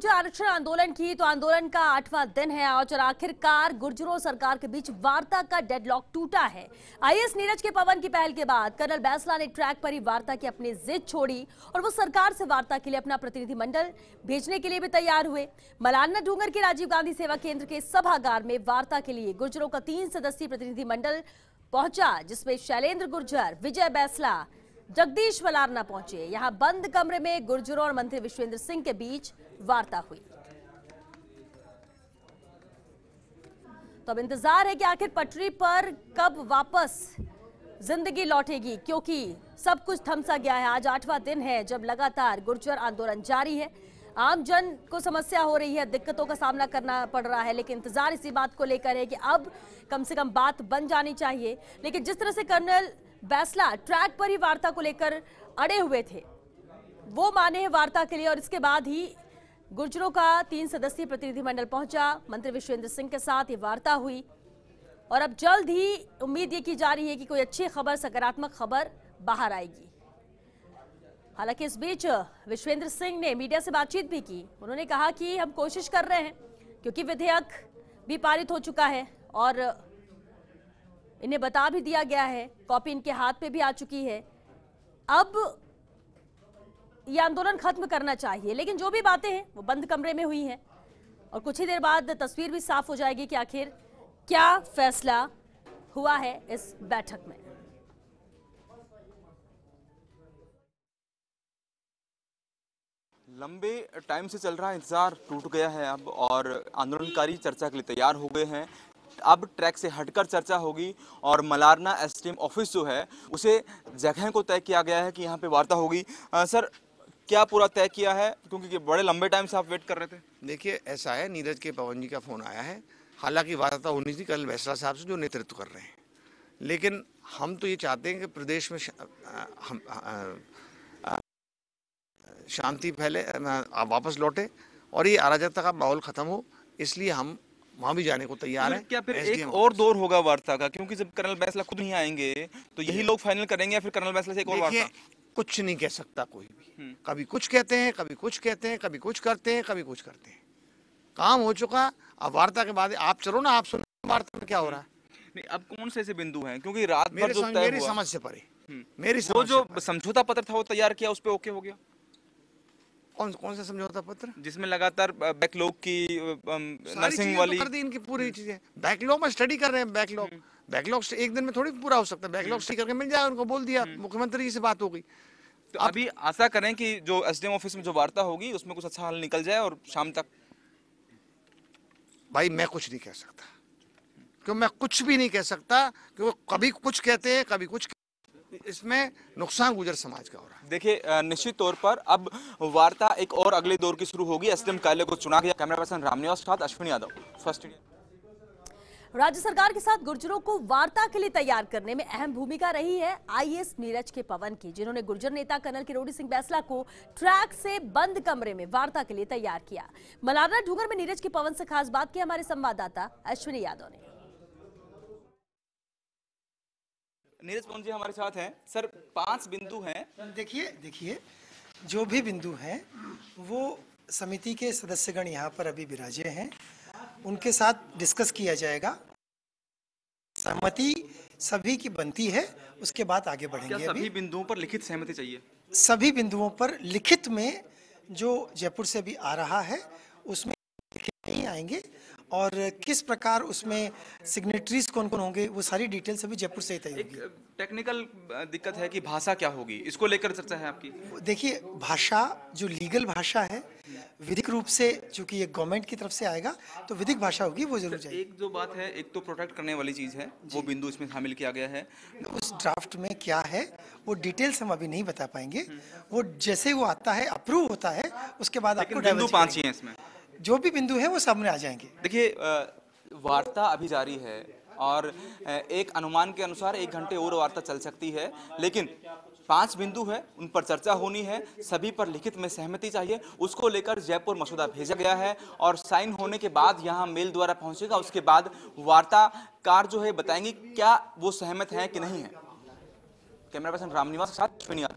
जो आरक्षण आंदोलन की तो आंदोलन का 8वां दिन है आज और आखिरकार गुर्जरों और सरकार के बीच वार्ता का डेडलॉक टूटा है। आईएएस नीरज के पवन की पहल के बाद कर्नल बैंसला ने ट्रैक पर ही वार्ता की अपनी जिद छोड़ी और वो सरकार से वार्ता के लिए अपना प्रतिनिधिमंडल भेजने के लिए भी तैयार हुए। मलारना डूंगर के राजीव गांधी सेवा केंद्र के सभागार में वार्ता के लिए गुर्जरों का 3 सदस्यीय प्रतिनिधिमंडल पहुंचा, जिसमें शैलेंद्र गुर्जर, विजय बैंसला, जगदीश मलारना पहुंचे। यहां बंद कमरे में गुर्जरों और मंत्री विश्वेंद्र सिंह के बीच वार्ता हुई। तो अब इंतजार है कि आखिर पटरी पर कब वापस जिंदगी लौटेगी, क्योंकि सब कुछ थमसा गया है। आज 8वां दिन है जब लगातार गुर्जर आंदोलन जारी है। आम जन को समस्या हो रही है, दिक्कतों का सामना करना पड़ रहा है, लेकिन इंतजार इसी बात को लेकर है कि अब कम से कम बात बन जानी चाहिए। लेकिन जिस तरह से कर्नल बैंसला ट्रैक पर ही वार्ता को लेकर अड़े हुए थे, वो माने हैं वार्ता के लिए, और इसके बाद ही गुर्जरों का 3 सदस्यीय प्रतिनिधिमंडल पहुंचा। मंत्री विश्वेंद्र सिंह के साथ ये वार्ता हुई और अब जल्द ही उम्मीद ये की जा रही है कि कोई अच्छी खबर, सकारात्मक खबर बाहर आएगी। हालांकि इस बीच विश्वेंद्र सिंह ने मीडिया से बातचीत भी की। उन्होंने कहा कि हम कोशिश कर रहे हैं, क्योंकि विधेयक भी पारित हो चुका है और इन्हें बता भी दिया गया है, कॉपी इनके हाथ पे भी आ चुकी है। अब ये आंदोलन खत्म करना चाहिए, लेकिन जो भी बातें हैं वो बंद कमरे में हुई हैं और कुछ ही देर बाद तस्वीर भी साफ हो जाएगी कि आखिर क्या फैसला हुआ है इस बैठक में। लंबे टाइम से चल रहा इंतजार टूट गया है अब, और आंदोलनकारी चर्चा के लिए तैयार हो गए हैं। अब ट्रैक से हटकर चर्चा होगी और मलारना एसडीएम ऑफिस जो है उसे जगह को तय किया गया है कि यहाँ पे वार्ता होगी। सर, क्या पूरा तय किया है, क्योंकि बड़े लंबे टाइम से आप वेट कर रहे थे? देखिए, ऐसा है, नीरज के पवन जी का फोन आया है। हालांकि वार्ता होनी थी कर्नल बैंसला साहब से, जो नेतृत्व कर रहे हैं, लेकिन हम तो ये चाहते हैं कि प्रदेश में शांति फैले, वापस लौटे और ये अराजकता का माहौल खत्म हो, इसलिए हम वहां भी जाने को तैयार हैं। क्या फिर एक और दौर होगा वार्ता का, क्योंकि जब कर्नल बैंसला खुद नहीं आएंगे तो यही लोग फाइनल करेंगे, या फिर कर्नल बैंसला से एक और वार्ता? कुछ नहीं कह सकता कोई भी, कभी कुछ कहते हैं, कभी कुछ कहते हैं, कभी कुछ करते हैं, कभी कुछ करते हैं। काम हो चुका, अब वार्ता के बाद आप चलो ना, आप सुनो वार्ता में क्या हो रहा है। नहीं, अब कौन से बिंदु हैं, क्योंकि रात भर जो मेरी समझ से परे, मेरी समझ जो समझौता पत्र था वो तैयार किया, उस पर ओके हो गया? कौन सा समझौता पत्र? जिसमें लगातार बैकलॉग की नर्सिंग वाली कर दी इनकी पूरी चीजें। बैकलॉग में स्टडी कर रहे हैं। बैकलॉग एक दिन में थोड़ी पूरा हो सकता है। बैकलॉग स्टडी करके मिल जाएगा, उनको बोल दिया, मुख्यमंत्री जी से बात हो गई। तो अभी आशा करें कि जो एसडीएम ऑफिस में जो वार्ता होगी उसमें कुछ अच्छा हल निकल जाए और शाम तक। भाई मैं कुछ नहीं कह सकता, क्यों मैं कुछ भी नहीं कह सकता, क्योंकि कभी कुछ कहते हैं, कभी कुछ, इसमें नुकसान गुर्जर समाज का हो रहा है। देखिए, निश्चित तौर पर अब वार्ता एक और अगले दौर की शुरू होगी। एसडीएम कार्यालय को चुना गया। कैमरा पर्सन रामनिवास के साथ अश्विनी यादव, फर्स्ट इंडिया। राज्य सरकार के साथ गुर्जरों को वार्ता के लिए तैयार करने में अहम भूमिका रही है आईएएस नीरज के पवन की, जिन्होंने गुर्जर नेता कर्नल किरोड़ी सिंह बैंसला को ट्रैक से बंद कमरे में वार्ता के लिए तैयार किया। मलारना डूंगर में नीरज के पवन से खास बात की हमारे संवाददाता अश्विनी यादव ने। नीरज पवन जी हमारे साथ हैं। सर, 5 बिंदु हैं। देखिए जो भी बिंदु हैं वो समिति के सदस्यगण यहाँ पर अभी विराजे हैं, उनके साथ डिस्कस किया जाएगा। सहमति सभी की बनती है, उसके बाद आगे बढ़ेंगे। क्या सभी बिंदुओं पर लिखित सहमति चाहिए? सभी बिंदुओं पर लिखित में जो जयपुर से भी आ रहा है उसमें लिखित नहीं आएंगे, और किस प्रकार उसमें सिग्नेटरीज कौन कौन होंगे वो सारी डिटेल्स अभी जयपुर से ही तय होगी। टेक्निकल दिक्कत है कि भाषा क्या होगी, इसको लेकर चर्चा है आपकी? देखिए, भाषा जो लीगल भाषा है, विधिक रूप से चूंकि ये गवर्नमेंट की तरफ से आएगा तो विधिक भाषा होगी, वो जरूर चाहिए। एक जो बात है, एक तो प्रोटेक्ट करने वाली चीज है, वो बिंदु इसमें शामिल किया गया है। उस ड्राफ्ट में क्या है वो डिटेल्स हम अभी नहीं बता पाएंगे, वो जैसे वो आता है, अप्रूव होता है, उसके बाद आपको बिंदु 5 ही है इसमें। जो भी बिंदु है वो सामने आ जाएंगे। देखिए, वार्ता अभी जारी है और एक अनुमान के अनुसार 1 घंटे और वार्ता चल सकती है, लेकिन 5 बिंदु है, उन पर चर्चा होनी है, सभी पर लिखित में सहमति चाहिए। उसको लेकर जयपुर मसौदा भेजा गया है और साइन होने के बाद यहाँ मेल द्वारा पहुंचेगा। उसके बाद वार्ताकार जो है बताएंगे क्या वो सहमत हैं कि नहीं है। कैमरा पर्सन रामनिवास के साथ अश्विनी यादव।